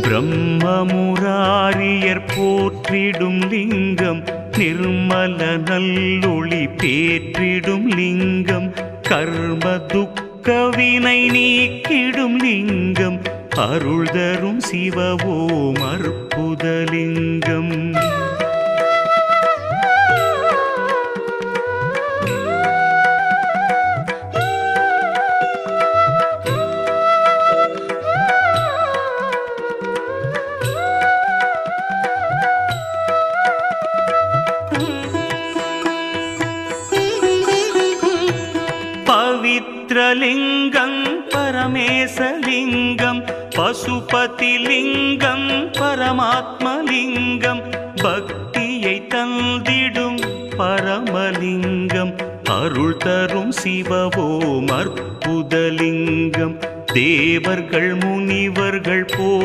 பிரம்மமுராரியர் போற்றிடும் லிங்கம் நிர்மல நல்லொளி பேற்றிடும் லிங்கம் கர்ம துக்க வினை நீக்கிடும் லிங்கம் அருள் தரும் சிவவோம் அற்புதலிங்கம். பவித்ரலிங்கம் பரமேசலிங்கம் பசுபதிலிங்கம் பரமாத்மலிங்கம் பக்தியை தந்திடும் பரமலிங்கம் அருள் தரும் சிவவோம் அற்புதலிங்கம் தேவர்கள் முனிவர்கள் போ